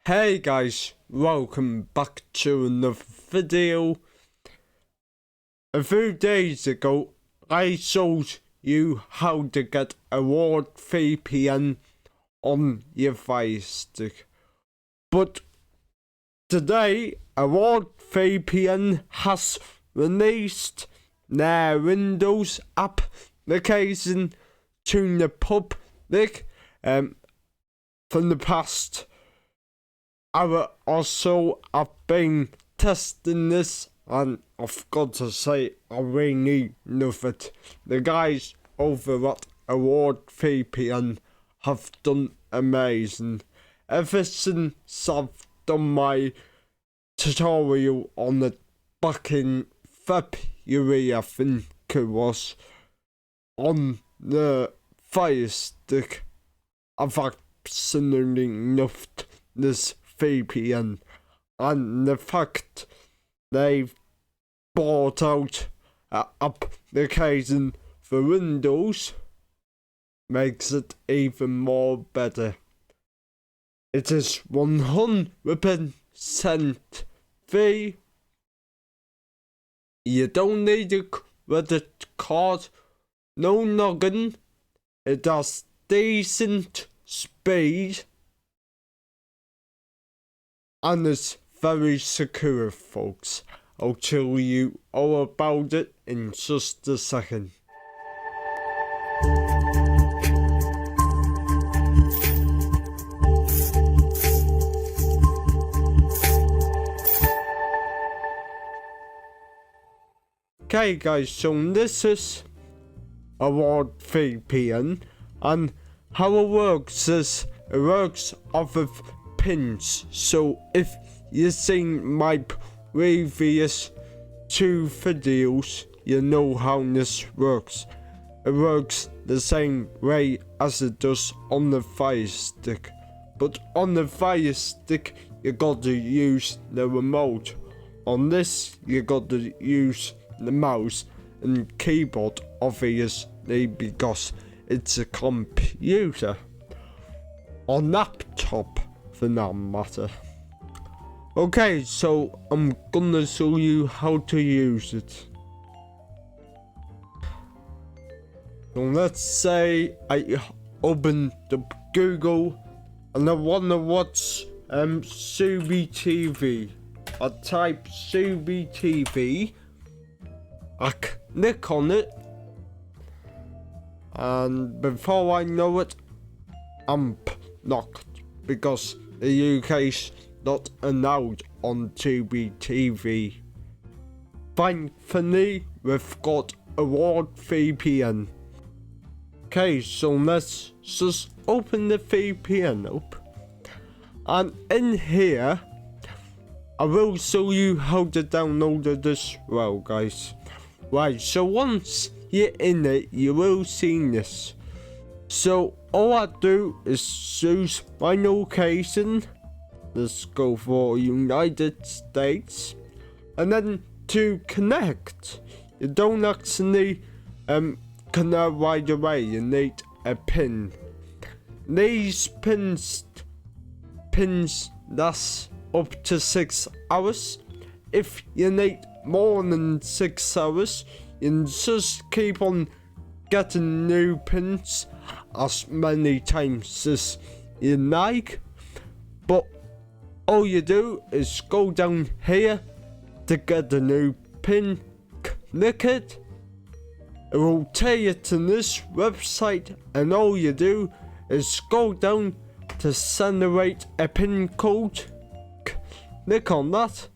Hey guys, welcome back to another video. A few days ago, I showed you how to get a Warp VPN on your FIRESTICK. But today, a Warp VPN has released their Windows application to the public from the past hour or so. I've been testing this and I've got to say I really love it. The guys over at Warp VPN have done amazing. Ever since I've done my tutorial on it back in February, I think it was, on the FIRESTICK, I've absolutely loved this VPN, and the fact they've bought out an application for Windows makes it even more better. It is 100% free. You don't need a credit card, no login. It has decent speed and it's very secure, folks. I'll tell you all about it in just a second. Okay guys, so this is a Warp VPN, and how it works is it works off of pins. So if you've seen my previous two videos, you know how this works. It works the same way as it does on the FIRESTICK, but on the FIRESTICK you got to use the remote. On this you got to use the mouse and keyboard, obviously, because it's a computer or laptop for that matter. Okay, so I'm gonna show you how to use it. So let's say I open the Google and I wanna watch Subi TV. I type Subi TV, I click on it, and before I know it, I'm blocked because the UK's not allowed on Subi TV. Thankfully, we've got a Warp VPN. Okay, so let's just open the VPN up, and in here, I will show you how to download it as well, guys. Right, so once you're in it, you will see this. So all I do is choose my location. Let's go for United States, and then to connect, you don't actually connect right away. You need a pin. These pins last up to 6 hours. If you need more than 6 hours, you just keep on getting new pins as many times as you like. But all you do is go down here to get the new pin, click it, it will take you to this website, and all you do is go down to generate a pin code, click on that,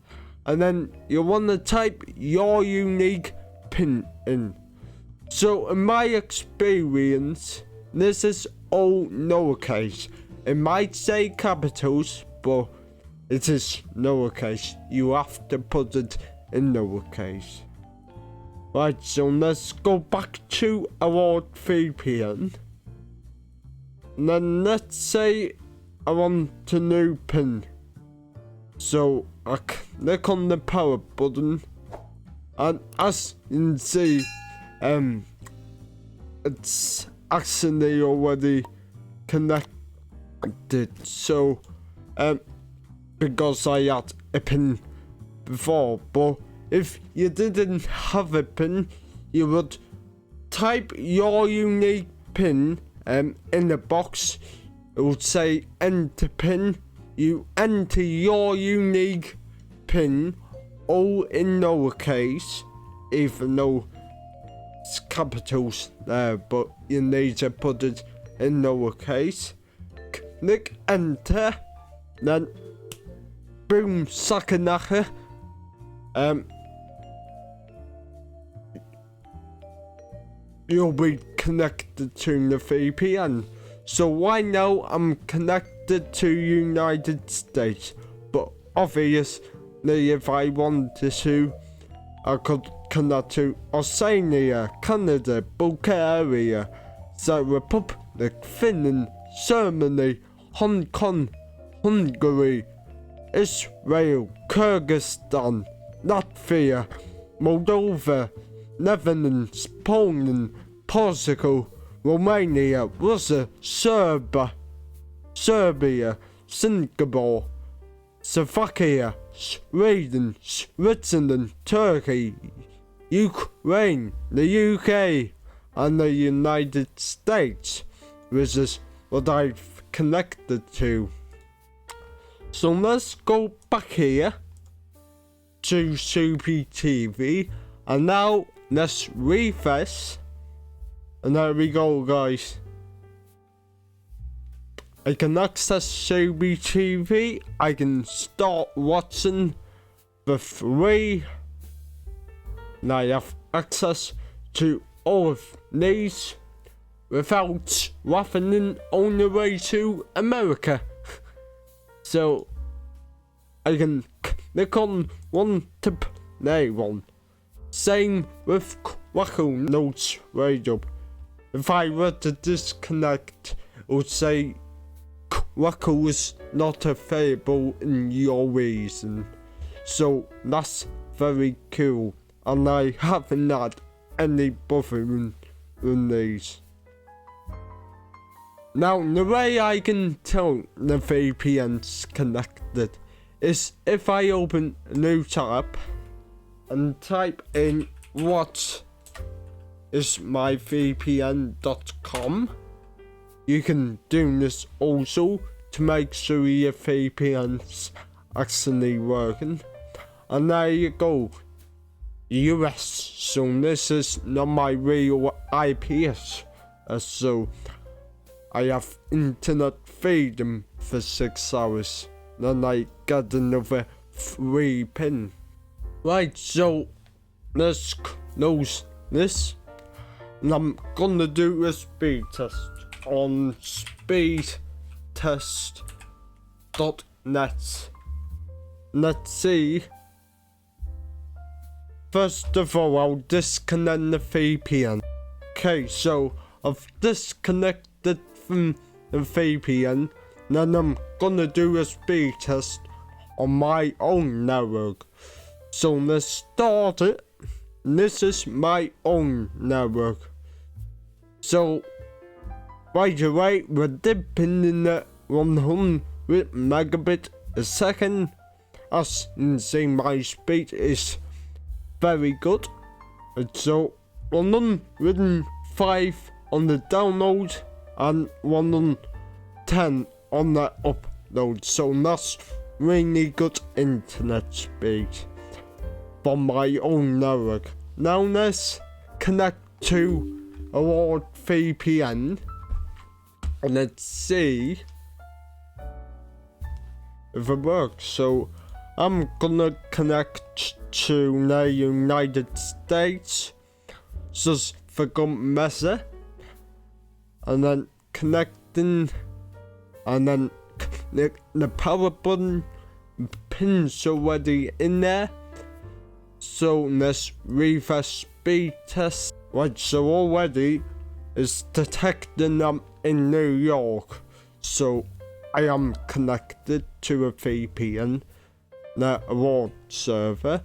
and then you want to type your unique pin in. So in my experience, this is all lowercase. It might say capitals, but it is lowercase. You have to put it in lowercase. Right, so let's go back to our VPN. And then let's say I want a new pin. So I click on the power button, and as you can see, it's actually already connected. So because I had a pin before, but if you didn't have a pin, you would type your unique pin in the box. It would say enter pin. You enter your unique pin, all in lowercase, even though it's capitals there, but you need to put it in lowercase. Click enter, then boom, sakanacha. You'll be connected to the VPN. So right now I'm connected to United States, but obviously if I wanted to, I could connect to Australia, Canada, Bulgaria, the Republic, Finland, Germany, Hong Kong, Hungary, Israel, Kyrgyzstan, Latvia, Moldova, Netherlands, Poland, Portugal, Romania, Russia, Serbia, Singapore, Slovakia, Sweden, Switzerland, Turkey, Ukraine, the UK, and the United States, which is what I've connected to. So let's go back here to Super TV, and now let's refresh, and there we go, guys. I can access Super TV, I can start watching for free, and I have access to all of these without traveling on the way to America. So I can click on one to play one. Same with Quackle Notes Radio. If I were to disconnect, it would say Quackle is not available in your region. So that's very cool, and I haven't had any bothering with these. Now, the way I can tell the VPN's connected is if I open a new tab and type in what is myvpn.com. You can do this also to make sure your VPN's actually working. And there you go, US. So this is not my real IP, so I have internet freedom for 6 hours, then I get another free pin. Right, so let's close this, and I'm gonna do a speed test on speedtest.net. Let's see. First of all, I'll disconnect the VPN. Okay, so I've disconnected from the VPN, then I'm gonna do a speed test on my own network. So let's start it. This is my own network. So right away, we're dipping in at 100 megabit a second. As you can see, my speed is very good. So 105 on the download and 110 on the upload. So that's really good internet speed from my own network. Now let's connect to a Warp VPN and let's see if it works. So I'm gonna connect to the United States, just forgot Mesa, and then connecting, and then click the power button. Pin's already in there. So let's refresh speed test. Right, so already it's detecting I'm in New York. So I am connected to a VPN, the Warp server,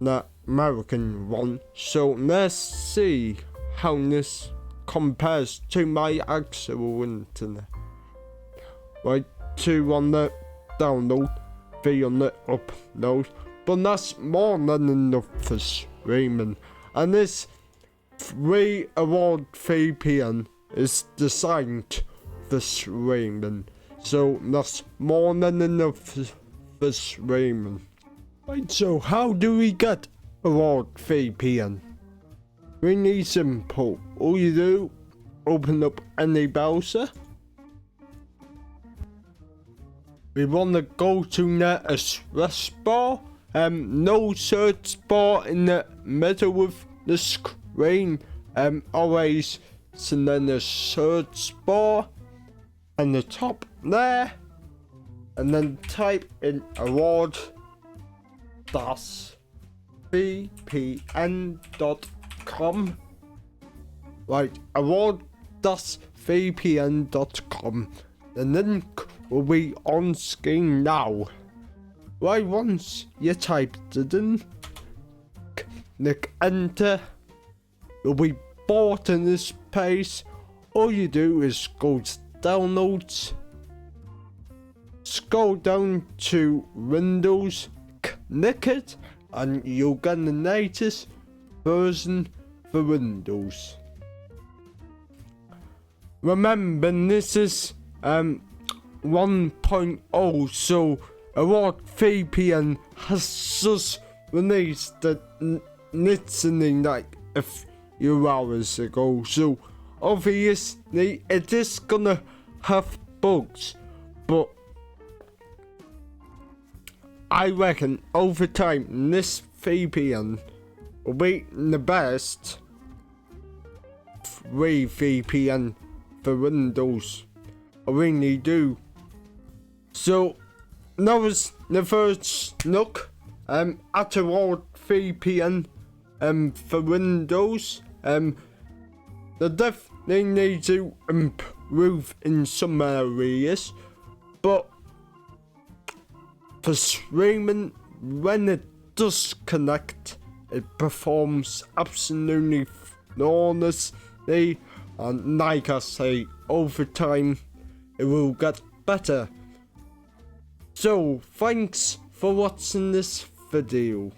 the American one. So let's see how this compares to my actual internet. Right, 2 on the download, 300 uploads, but that's more than enough for streaming. And this free Warp VPN is designed for streaming, so that's more than enough for streaming. Right, so how do we get a Warp VPN? Really simple. All you do, open up any browser. We want to go to the address bar. No search bar in the middle of the screen. Always send in the search bar and the top there, and then type in award-vpn.com. Right, award-vpn.com. The link will be on screen now. Right, once you typed it in, click enter. You'll be brought in this page. All you do is go to downloads, scroll down to Windows, click it, and you'll get the latest version for Windows. Remember, this is 1.0, so Warp VPN has just released it literally like a few hours ago, so obviously it is gonna have bugs, but I reckon over time this VPN will be the best free VPN for Windows. I really do. So that was the first look at a Warp VPN for Windows. They definitely need to improve in some areas, but for streaming, when it does connect, it performs absolutely flawlessly, and like I say, over time it will get better. So thanks for watching this video.